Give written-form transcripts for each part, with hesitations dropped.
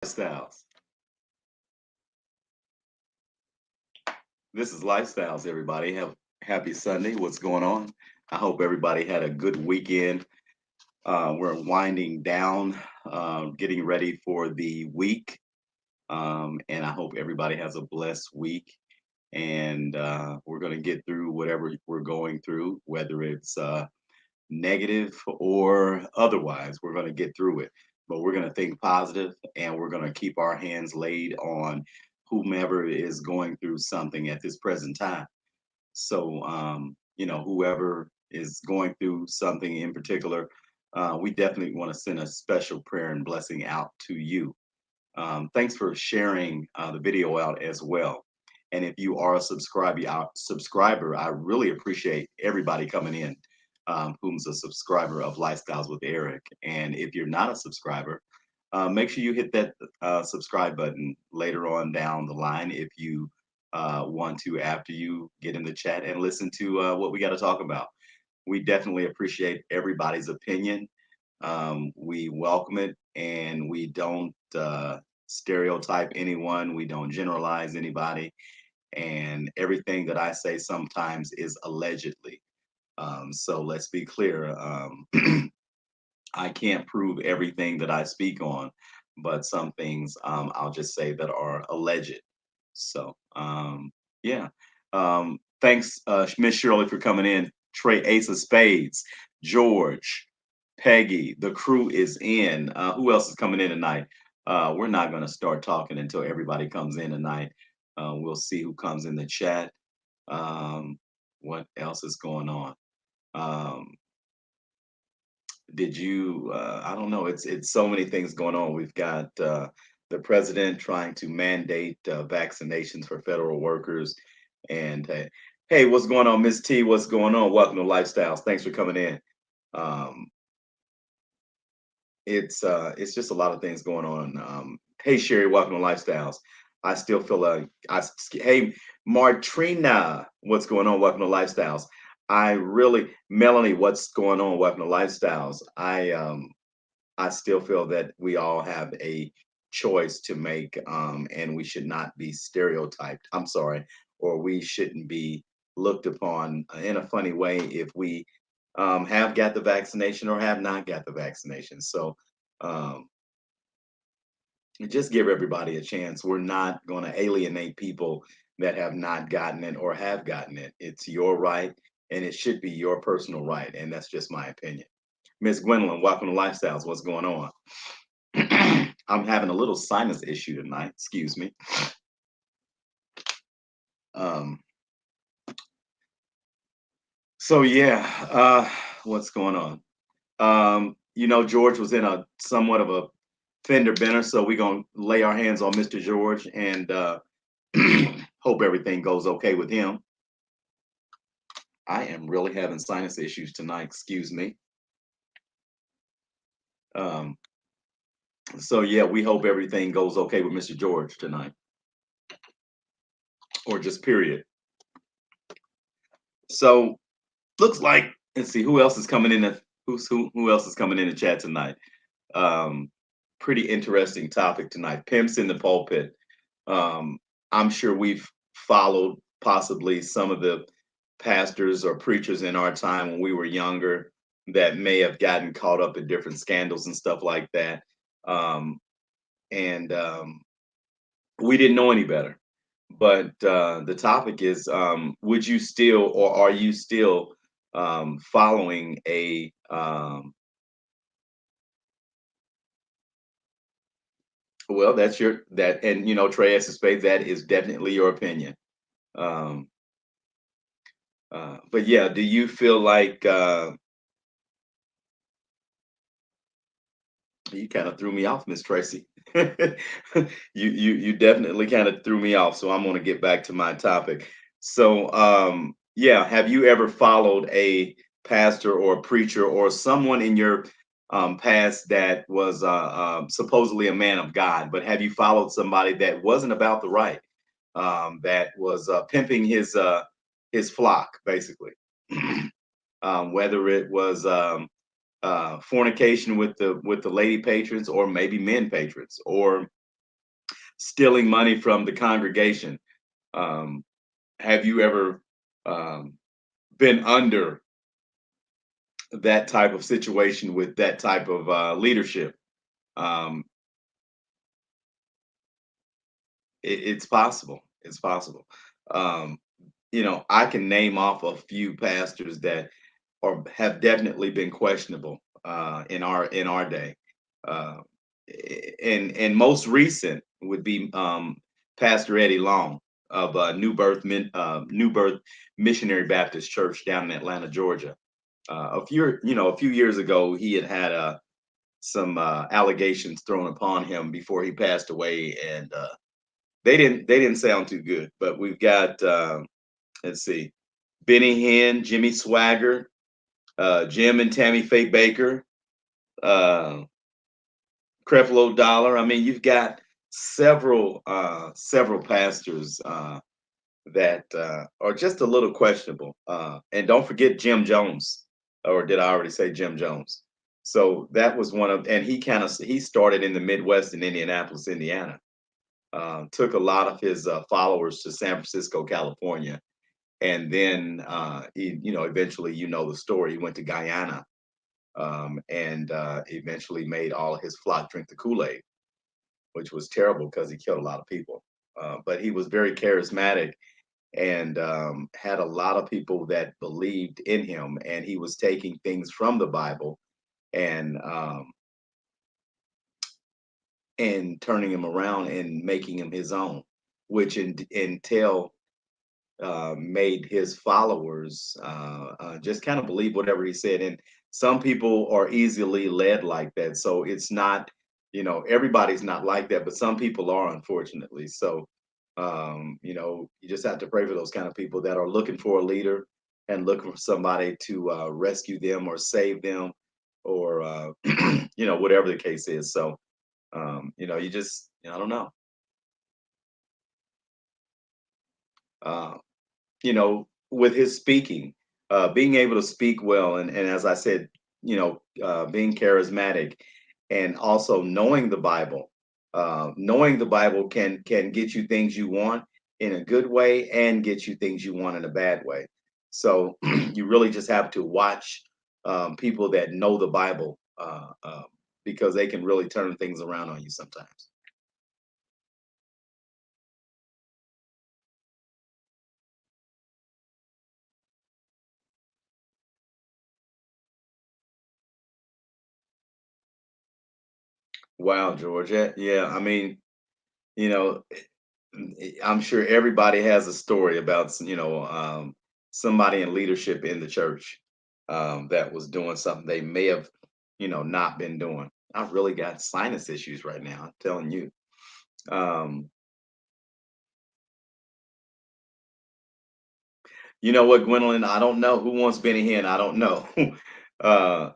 Lifestyles. This is Lifestyles, everybody. Have happy Sunday. What's going on? I hope everybody had a good weekend. We're winding down, getting ready for the week. And I hope everybody has a blessed week. And we're going to get through whatever we're going through, whether it's negative or otherwise. We're going to get through it. But we're going to think positive and we're going to keep our hands laid on whomever is going through something at this present time. So, whoever is going through something in particular, we definitely want to send a special prayer and blessing out to you. Thanks for sharing the video out as well. And if you are a subscriber, I really appreciate everybody coming in who's a subscriber of Lifestyles with Eric. And if you're not a subscriber, make sure you hit that subscribe button later on down the line if you want to, after you get in the chat and listen to what we got to talk about. We definitely appreciate everybody's opinion. We welcome it and we don't stereotype anyone, we don't generalize anybody. And everything that I say sometimes is allegedly. So let's be clear. I can't prove everything that I speak on, but some things I'll just say that are alleged. So yeah. Thanks, Miss Shirley, for coming in. Trey, Ace of Spades, George, Peggy, the crew is in. Who else is coming in tonight? We're not going to start talking until everybody comes in tonight. We'll see who comes in the chat. What else is going on? Um, did you I don't know, it's so many things going on. We've got the president trying to mandate vaccinations for federal workers. And hey, what's going on, Miss T? What's going on? Welcome to Lifestyles. Thanks for coming in. um it's just a lot of things going on. Hey, Sherry, welcome to Lifestyles. I still feel like hey, Martrina, what's going on? Welcome to Lifestyles. I really, Melanie, what's going on? Welcome to Lifestyles. I still feel that we all have a choice to make, and we should not be stereotyped. I'm sorry, or we shouldn't be looked upon in a funny way if we have got the vaccination or have not got the vaccination. So um, just give everybody a chance. We're not going to alienate people that have not gotten it or have gotten it. It's your right, and it should be your personal right. And that's just my opinion. Miss Gwendolyn, welcome to Lifestyles. What's going on? I'm having a little sinus issue tonight. Excuse me. Um, so yeah, what's going on? George was in a somewhat of a fender bender, so we're gonna lay our hands on Mr. George and hope everything goes okay with him. I am really having sinus issues tonight. Excuse me. Um, so yeah, we hope everything goes okay with Mr. George tonight, or just period. So looks like, let's see who else is coming in. Who else is coming in the chat tonight? Um, Pretty interesting topic tonight. Pimps in the pulpit. Um, I'm sure we've followed possibly some of the pastors or preachers in our time when we were younger that may have gotten caught up in different scandals and stuff like that. Um, and We didn't know any better. But the topic is, would you still, or are you still following a well, that's your that, and Trey S. Spade, that is definitely your opinion. Um, but yeah, do you feel like you kind of threw me off, Miss Tracy? You definitely kind of threw me off. So I'm going to get back to my topic. So yeah, have you ever followed a pastor or a preacher or someone in your past that was supposedly a man of God, but have you followed somebody that wasn't about the right, that was pimping his flock, basically? Whether it was fornication with the lady patrons, or maybe men patrons, or stealing money from the congregation. Um, have you ever um, been under that type of situation with that type of leadership? Um, it's possible. It's possible. Um, I can name off a few pastors that or have definitely been questionable in our day. Uh, and most recent would be Pastor Eddie Long of New Birth Missionary Baptist Church down in Atlanta, Georgia. A few years ago, he had some allegations thrown upon him before he passed away, and they didn't sound too good. But we've got let's see, Benny Hinn, Jimmy Swagger, Jim and Tammy Faye Baker, uh, Creflo Dollar. I mean, you've got several pastors that are just a little questionable. And don't forget Jim Jones, or did I already say Jim Jones? So that was one of, and he started in the Midwest in Indianapolis, Indiana. Took a lot of his followers to San Francisco, California, and then eventually, the story. He went to Guyana, and eventually made all his flock drink the Kool-Aid, which was terrible because he killed a lot of people. But he was very charismatic and had a lot of people that believed in him, and he was taking things from the Bible and turning him around and making him his own, which entail made his followers just kind of believe whatever he said. And some people are easily led like that. So it's not, everybody's not like that, but some people are, unfortunately. So, you just have to pray for those kind of people that are looking for a leader and looking for somebody to rescue them or save them or, whatever the case is. So, you just, I don't know. Uh, with his speaking, being able to speak well, and as I said, being charismatic, and also knowing the Bible. Knowing the Bible can get you things you want in a good way and get you things you want in a bad way. So you really just have to watch people that know the Bible because they can really turn things around on you sometimes. Wow, George. Yeah, yeah. I mean, you know, I'm sure everybody has a story about, somebody in leadership in the church that was doing something they may have, not been doing. I've really got sinus issues right now. I'm telling you. Um, you know what, Gwendolyn? I don't know who wants Benny Hinn. I don't know. uh,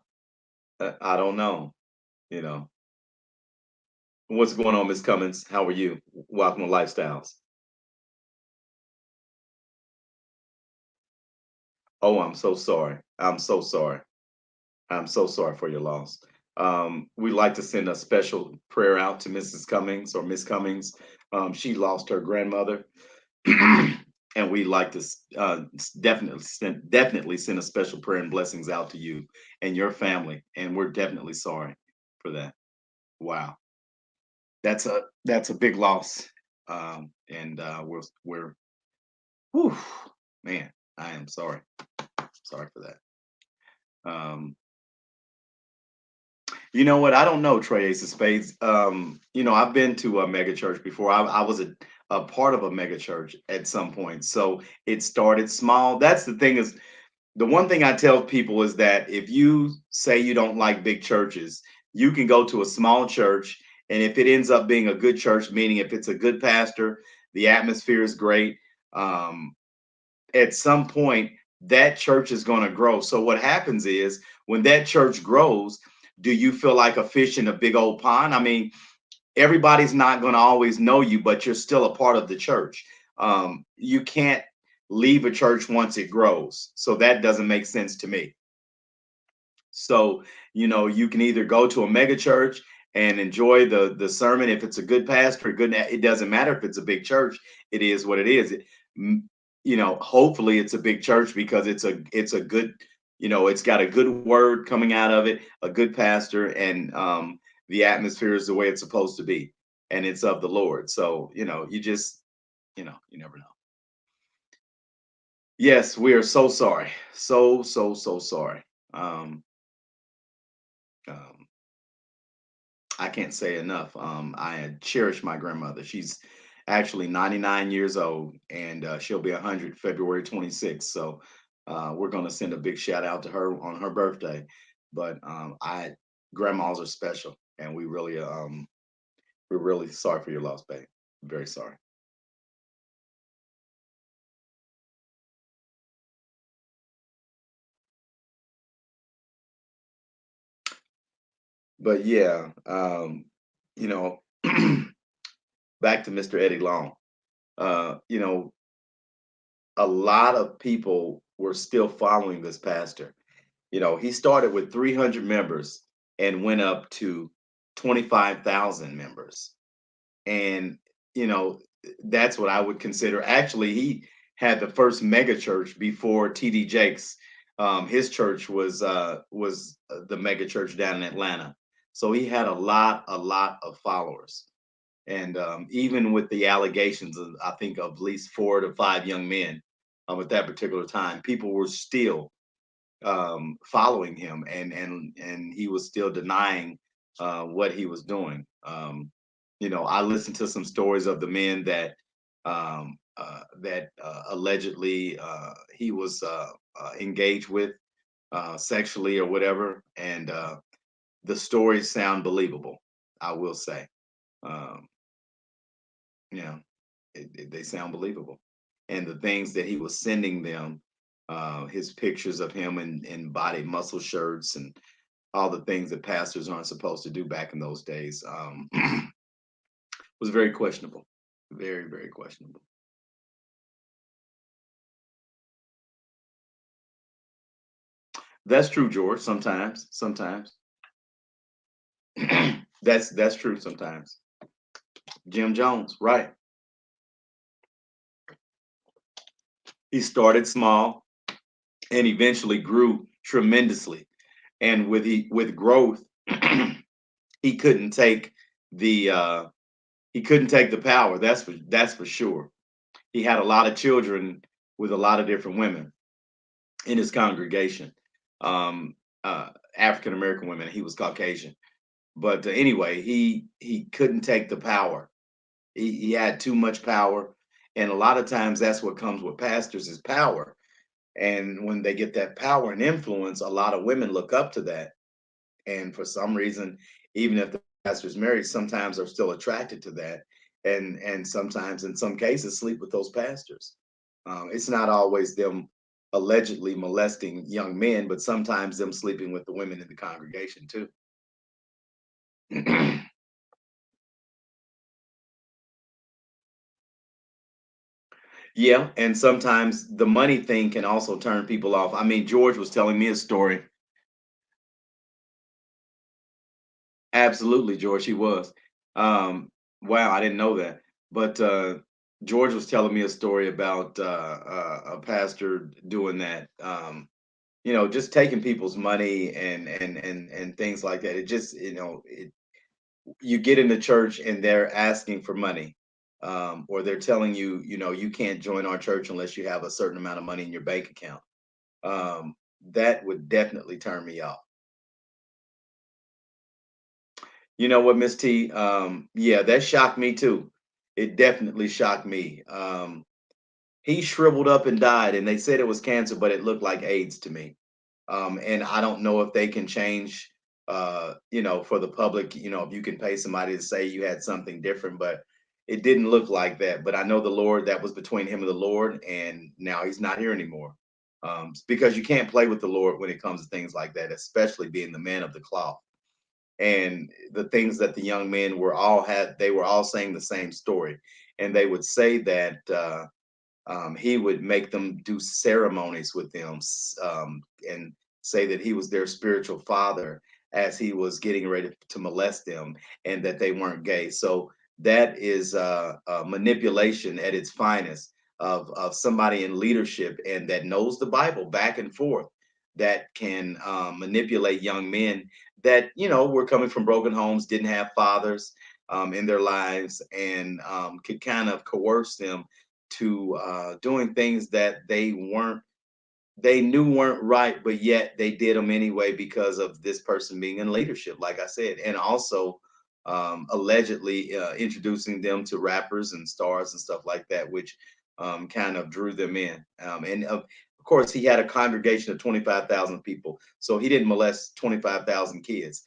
I don't know. You know what's going on, Miss Cummins? How are you? Welcome to Lifestyles. Oh, I'm so sorry. I'm so sorry. I'm so sorry for your loss. We'd like to send a special prayer out to Mrs. Cummings or Miss Cummings. She lost her grandmother, and we'd like to definitely send a special prayer and blessings out to you and your family. And we're definitely sorry for that. Wow, that's a big loss, and whew, man, I am sorry for that. Um, You know what? I don't know, Trey Ace of Spades. I've been to a mega church before. I was a part of a mega church at some point. So it started small. That's the thing is the one thing I tell people is that if you say you don't like big churches, you can go to a small church. And if it ends up being a good church, meaning if it's a good pastor, the atmosphere is great. Um, at some point that church is going to grow. So what happens is when that church grows, do you feel like a fish in a big old pond? I mean, everybody's not going to always know you, but you're still a part of the church. You can't leave a church once it grows. So that doesn't make sense to me. So, you can either go to a mega church and enjoy the sermon. If it's a good pastor, good, it doesn't matter if it's a big church. It is what it is. Hopefully it's a big church because it's a good, it's got a good word coming out of it, a good pastor, and the atmosphere is the way it's supposed to be, and it's of the Lord. So you just, you never know. Yes, we are so sorry, so sorry. Um, um, I can't say enough. I cherish my grandmother. She's actually 99 years old, and she'll be 100 February 26th. So we're going to send a big shout out to her on her birthday. But I grandmas are special, and we're really sorry for your loss, babe. Very sorry. But yeah, you know, back to Mr. Eddie Long. Uh, you know, a lot of people were still following this pastor. He started with 300 members and went up to 25,000 members. And, you know, that's what I would consider. Actually, he had the first mega church before TD Jakes. His church was the mega church down in Atlanta. So he had a lot of followers. And even with the allegations of, I think, of at least 4 to 5 young men at that particular time, people were still following him, and he was still denying what he was doing. I listened to some stories of the men that allegedly he was engaged with sexually or whatever, and the stories sound believable. I will say, um, yeah, they sound believable, and the things that he was sending them, his pictures of him in body muscle shirts and all the things that pastors aren't supposed to do back in those days, was very questionable. Very, very questionable. That's true, George. Sometimes that's true. Sometimes Jim Jones, right? He started small and eventually grew tremendously. And with growth, he couldn't take the he couldn't take the power. That's for sure. He had a lot of children with a lot of different women in his congregation, um, African American women. He was Caucasian, but anyway, he couldn't take the power. He had too much power, and a lot of times that's what comes with pastors is power. And when they get that power and influence, a lot of women look up to that. And for some reason, even if the pastor's married, sometimes are still attracted to that, and sometimes in some cases sleep with those pastors. It's not always them allegedly molesting young men, but sometimes them sleeping with the women in the congregation too. Yeah, and sometimes the money thing can also turn people off. I mean, George was telling me a story. Absolutely, George, he was. Um, wow, I didn't know that. But George was telling me a story about a pastor doing that. Just taking people's money and things like that. It just, you get in the church and they're asking for money, or they're telling you, you can't join our church unless you have a certain amount of money in your bank account. That would definitely turn me off. You know what, Miss T? Yeah, that shocked me too. It definitely shocked me. He shriveled up and died, and they said it was cancer, but it looked like AIDS to me. And I don't know if they can change, for the public, if you can pay somebody to say you had something different, but it didn't look like that. But I know the Lord, that was between him and the Lord, and now he's not here anymore. Because you can't play with the Lord when it comes to things like that, especially being the man of the cloth. And the things that the young men they were all saying the same story, and they would say that he would make them do ceremonies with them, and say that he was their spiritual father, as he was getting ready to molest them, and that they weren't gay. So that is manipulation at its finest of somebody in leadership and that knows the Bible back and forth, that can manipulate young men that were coming from broken homes, didn't have fathers in their lives, and could kind of coerce them to doing things that they knew weren't right, but yet they did them anyway because of this person being in leadership, like I said, and also allegedly introducing them to rappers and stars and stuff like that, which kind of drew them in. And of course, he had a congregation of 25,000 people, so he didn't molest 25,000 kids.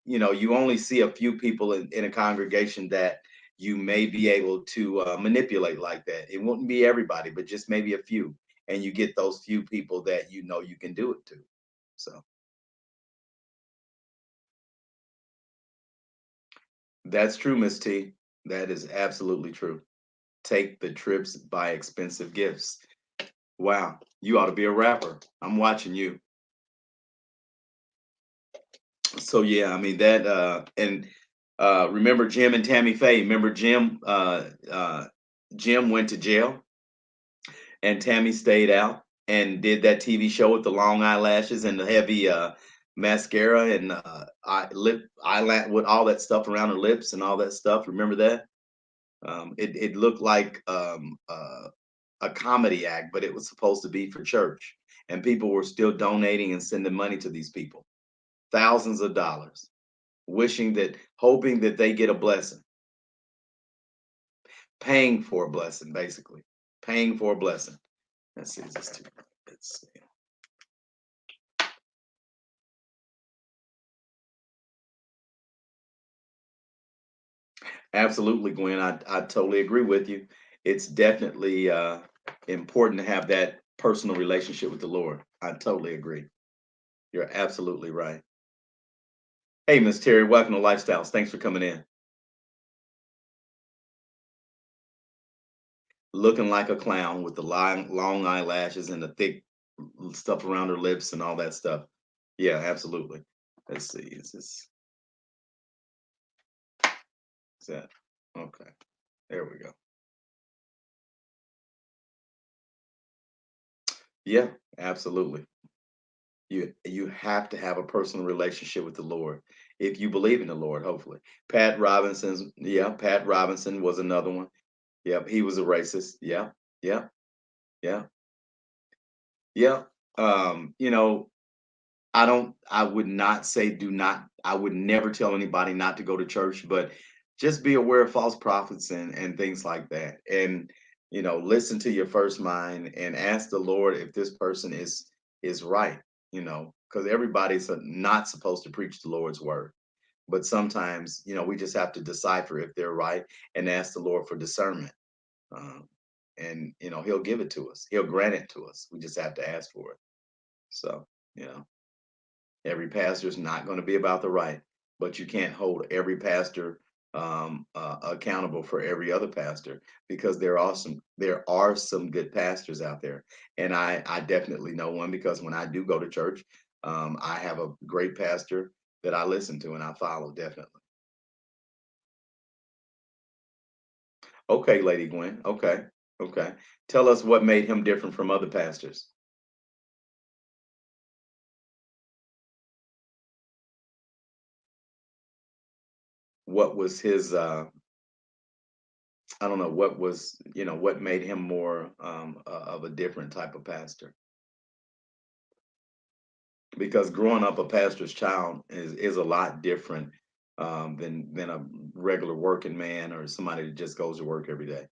You only see a few people in a congregation that you may be able to manipulate like that. It wouldn't be everybody, but just maybe a few, and you get those few people that you can do it to. So that's true, Miss T. That is absolutely true. Take the trips, buy expensive gifts. Wow, you ought to be a rapper. I'm watching you. So yeah, I mean that and remember Jim and Tammy Faye. Remember Jim went to jail and Tammy stayed out and did that TV show with the long eyelashes and the heavy mascara and lip eyelid with all that stuff around her lips and all that stuff. Remember that? It looked like a comedy act, but it was supposed to be for church, and people were still donating and sending money to these people, thousands of dollars, hoping that they get a blessing, paying for a blessing, basically, paying for a blessing. Let's see, is this too? Let's see. Absolutely, Gwen. I totally agree with you. It's definitely important to have that personal relationship with the Lord. I totally agree. You're absolutely right. Hey, Miss Terry, welcome to Lifestyles. Thanks for coming in. Looking like a clown with the long eyelashes and the thick stuff around her lips and all that stuff. Yeah, absolutely. Let's see. Is that okay? There we go. Yeah, absolutely. You have to have a personal relationship with the Lord if you believe in the Lord, hopefully. Pat Robinson was another one. Yep, he was a racist. Yeah, yeah, yeah, yeah. You know, I would not say do not, I would never tell anybody not to go to church, but just be aware of false prophets and things like that. And, listen to your first mind and ask the Lord if this person is right, because everybody's not supposed to preach the Lord's word. But sometimes, we just have to decipher if they're right and ask the Lord for discernment. Um, and, he'll give it to us. He'll grant it to us. We just have to ask for it. So, you know. Every pastor is not going to be about the right, but you can't hold every pastor accountable for every other pastor, because there are some good pastors out there, and I definitely know one, because when I do go to church, I have a great pastor that I listen to and I follow, definitely. Okay, Lady Gwen. Okay, okay. Tell us what made him different from other pastors. What was his I don't know what made him more of a different type of pastor. Because growing up a pastor's child is a lot different than a regular working man or somebody that just goes to work every day.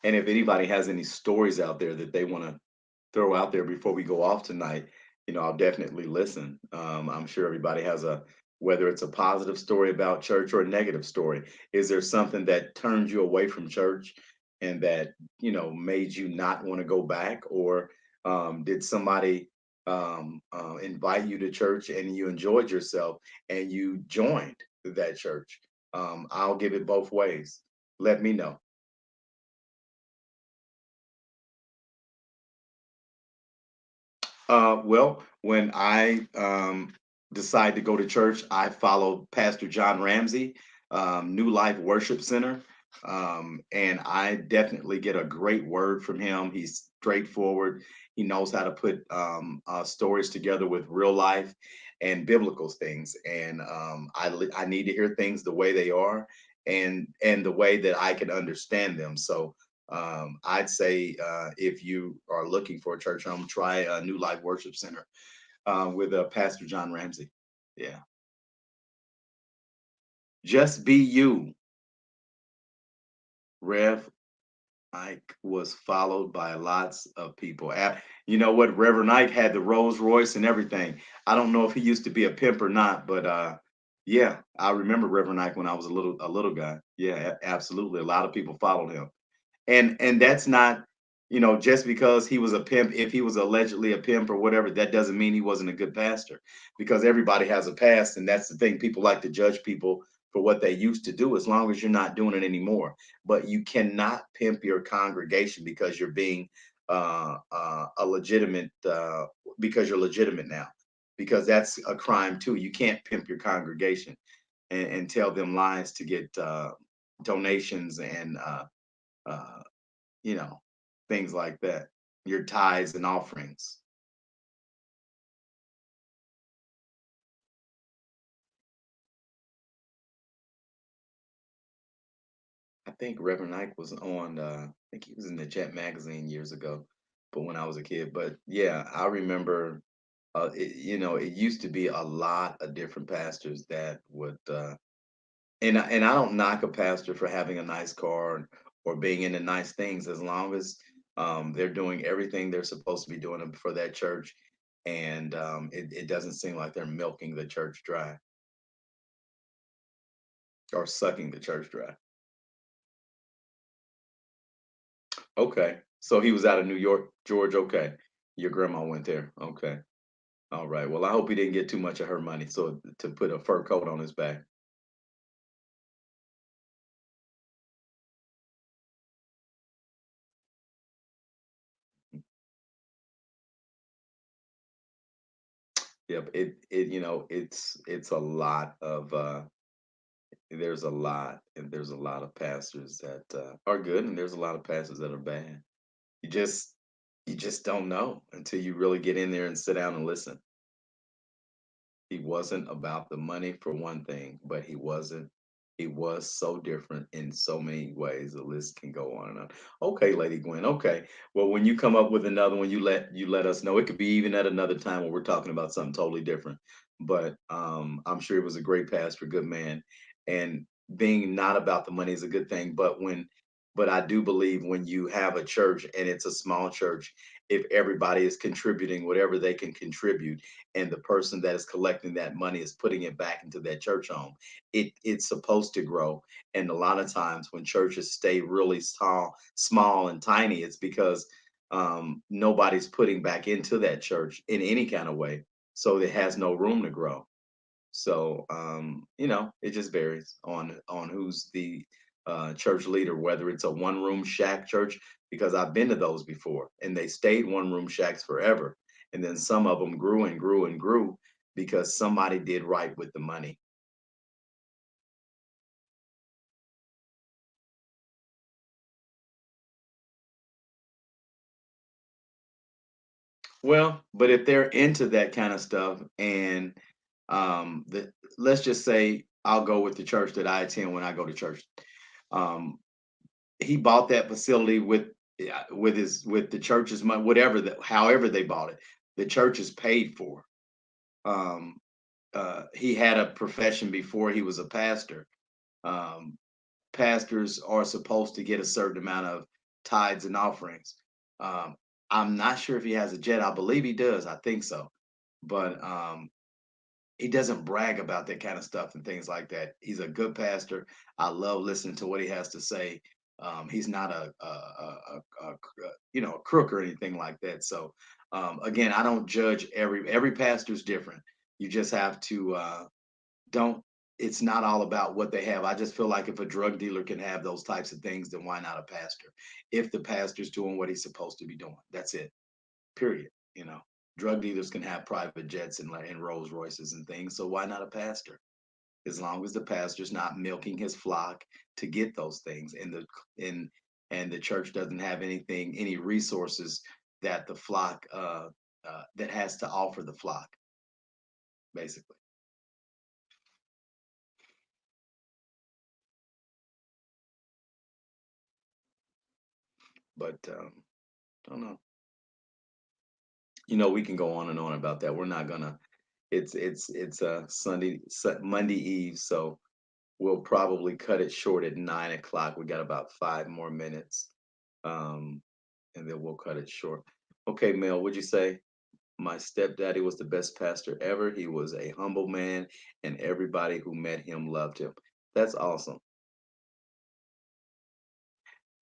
And if anybody has any stories out there that they want to throw out there before we go off tonight, I'll definitely listen. I'm sure everybody has whether it's a positive story about church or a negative story. Is there something that turned you away from church and that, made you not want to go back? Or did somebody invite you to church and you enjoyed yourself and you joined that church. I'll give it both ways. Let me know. Well, when I decide to go to church, I follow Pastor John Ramsey, New Life Worship Center, and I definitely get a great word from him. He's straightforward. He knows how to put stories together with real life and biblical things, and I need to hear things the way they are, and the way that I can understand them. So I'd say if you are looking for a church home, try a New Life Worship Center with Pastor John Ramsey. Yeah, just be you. Rev Ike was followed by lots of people. You know what? Reverend Ike had the Rolls Royce and everything. I don't know if he used to be a pimp or not, but yeah, I remember Reverend Ike when I was a little guy. Yeah, absolutely. A lot of people followed him. And that's not, just because he was a pimp, if he was allegedly a pimp or whatever, that doesn't mean he wasn't a good pastor, because everybody has a past, and that's the thing. People like to judge people for what they used to do, as long as you're not doing it anymore. But you cannot pimp your congregation because you're being a legitimate because you're legitimate now, because that's a crime too. You can't pimp your congregation and tell them lies to get donations and uh, you know, things like that. Your tithes and offerings. I think Reverend Ike was on. I think he was in the Jet magazine years ago, but when I was a kid. But yeah, I remember. It used to be a lot of different pastors that would. And I don't knock a pastor for having a nice car or being into nice things, as long as they're doing everything they're supposed to be doing for that church, and it doesn't seem like they're milking the church dry or sucking the church dry. Okay. So he was out of New York, George. Okay. Your grandma went there. Okay. All right. Well, I hope he didn't get too much of her money so to put a fur coat on his back. Yep. It's a lot of there's a lot, and there's a lot of pastors that are good, and there's a lot of pastors that are bad. You just you just don't know until you really get in there and sit down and listen. He wasn't about the money for one thing, but he was so different in so many ways. The list can go on and on. Okay, Lady Gwen. Okay. Well, when you come up with another one, you let us know. It could be even at another time when we're talking about something totally different. But I'm sure he was a great pastor, good man. And being not about the money is a good thing. But I do believe when you have a church and it's a small church, if everybody is contributing whatever they can contribute, and the person that is collecting that money is putting it back into that church home, it's supposed to grow. And a lot of times when churches stay really small and tiny, it's because nobody's putting back into that church in any kind of way, so it has no room to grow. So it just varies on who's the church leader, whether it's a one room shack church, because I've been to those before, and they stayed one room shacks forever, and then some of them grew and grew and grew because somebody did right with the money. Well, but if they're into that kind of stuff, and let's just say I'll go with the church that I attend when I go to church. Um, he bought that facility with yeah, with the church's money, whatever that however they bought it. The church is paid for. Um, he had a profession before he was a pastor. Um, Pastors are supposed to get a certain amount of tithes and offerings. Um, I'm not sure if he has a jet. I believe he does. I think so. But he doesn't brag about that kind of stuff and things like that. He's a good pastor. I love listening to what he has to say. He's not a crook or anything like that. So Again, I don't judge every pastor's different. You just have to don't. It's not all about what they have. I just feel like if a drug dealer can have those types of things, then why not a pastor? If the pastor's doing what he's supposed to be doing, that's it. Period. You know, drug dealers can have private jets and Rolls Royces and things. So why not a pastor? As long as the pastor's not milking his flock to get those things, in and the church doesn't have any resources that the flock that has to offer the flock, basically. But I don't know. We can go on and on about that. We're not gonna. It's a Monday Eve, so we'll probably cut it short at 9 o'clock. We got about 5 more minutes, um, and then we'll cut it short. Okay, Mel, would you say my stepdaddy was the best pastor ever? He was a humble man, and everybody who met him loved him. That's awesome.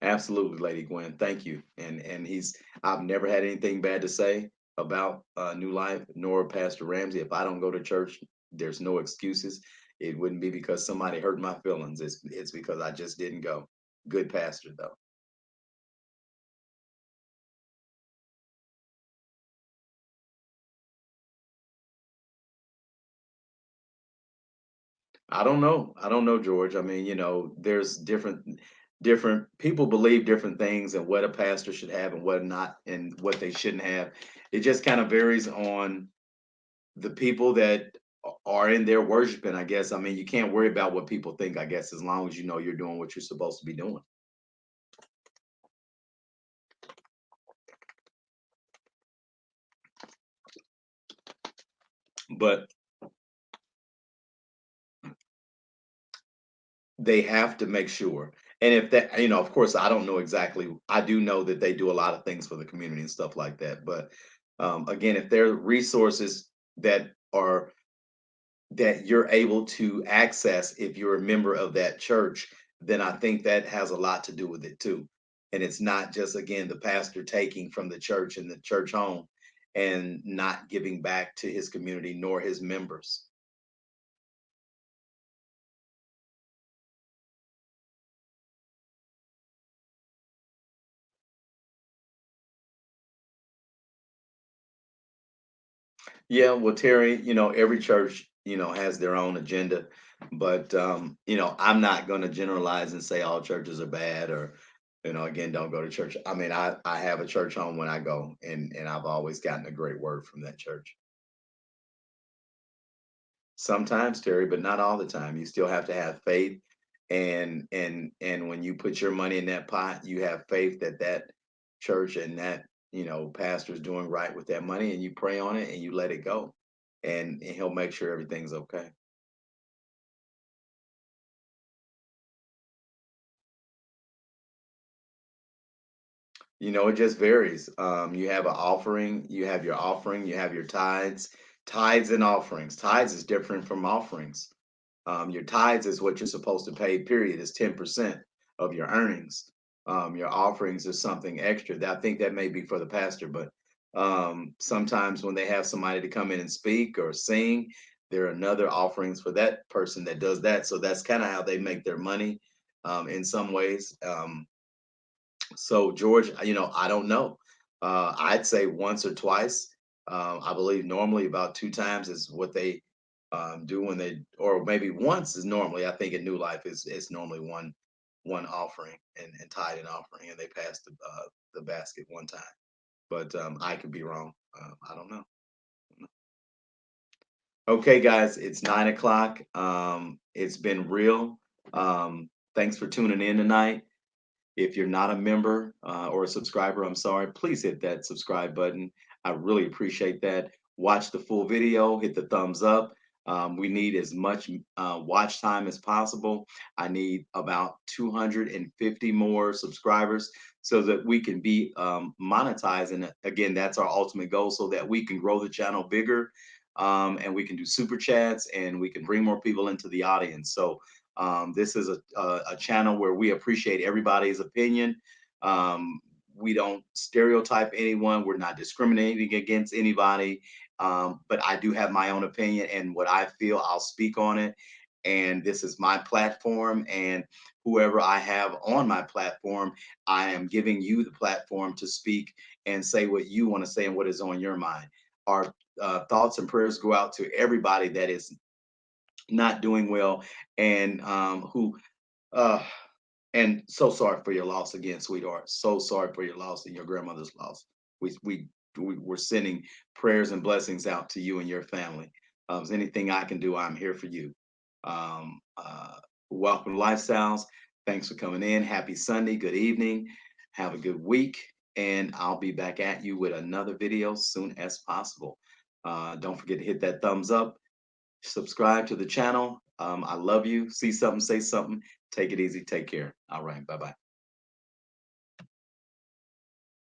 Absolutely, Lady Gwen. Thank you. And I've never had anything bad to say about New Life nor Pastor Ramsey. If I don't go to church, there's no excuses. It wouldn't be because somebody hurt my feelings. It's because I just didn't go. Good pastor though. I don't know. I don't know, George. I mean, there's different people believe different things and what a pastor should have and what not and what they shouldn't have. It just kind of varies on the people that are in there worshiping, I guess. I mean, you can't worry about what people think, I guess, as long as you know you're doing what you're supposed to be doing. But they have to make sure. And if that, of course, I don't know exactly. I do know that they do a lot of things for the community and stuff like that. But again, if there are resources that are that you're able to access if you're a member of that church, then I think that has a lot to do with it too. And it's not just, again, the pastor taking from the church and the church home and not giving back to his community nor his members. Yeah, well, Terry, every church, has their own agenda, but I'm not going to generalize and say all churches are bad or, again, don't go to church. I mean, I have a church home when I go, and I've always gotten a great word from that church. Sometimes, Terry, but not all the time. You still have to have faith, and when you put your money in that pot, you have faith that that church and that pastor is doing right with that money, and you pray on it and you let it go, and he'll make sure everything's okay. It just varies. You have an offering, you have your offering, you have your tithes, tithes and offerings. Tithes is different from offerings. Your tithes is what you're supposed to pay, period, is 10% of your earnings. Your offerings is something extra. I think that may be for the pastor, but sometimes when they have somebody to come in and speak or sing, there are another offerings for that person that does that. So that's kind of how they make their money in some ways. So George, I don't know. I'd say once or twice. I believe normally about two times is what they do when they, or maybe once is normally. I think in New Life is normally one offering and tied an offering, and they pass the basket one time. But I could be wrong. I don't know. Okay, guys, it's 9 o'clock. It's been real. Thanks for tuning in tonight. If you're not a member or a subscriber, I'm sorry, please hit that subscribe button. I really appreciate that. Watch the full video, hit the thumbs up. We need as much watch time as possible. I need about 250 more subscribers so that we can be monetized. And again, that's our ultimate goal so that we can grow the channel bigger and we can do super chats and we can bring more people into the audience. So this is a channel where we appreciate everybody's opinion. Um, we don't stereotype anyone. We're not discriminating against anybody. But I do have my own opinion, and what I feel, I'll speak on it. And this is my platform, and whoever I have on my platform, I am giving you the platform to speak and say what you want to say and what is on your mind. Our thoughts and prayers go out to everybody that is not doing well, and who uh, and so sorry for your loss again, sweetheart. So sorry for your loss and your grandmother's loss. We're sending prayers and blessings out to you and your family. Is anything I can do, I'm here for you. Um, uh, Welcome to Lifestyles. Thanks for coming in. Happy Sunday. Good evening. Have a good week. And I'll be back at you with another video soon as possible. Don't forget to hit that thumbs up, subscribe to the channel. I love you. See something, say something. Take it easy. Take care. All right. Bye bye.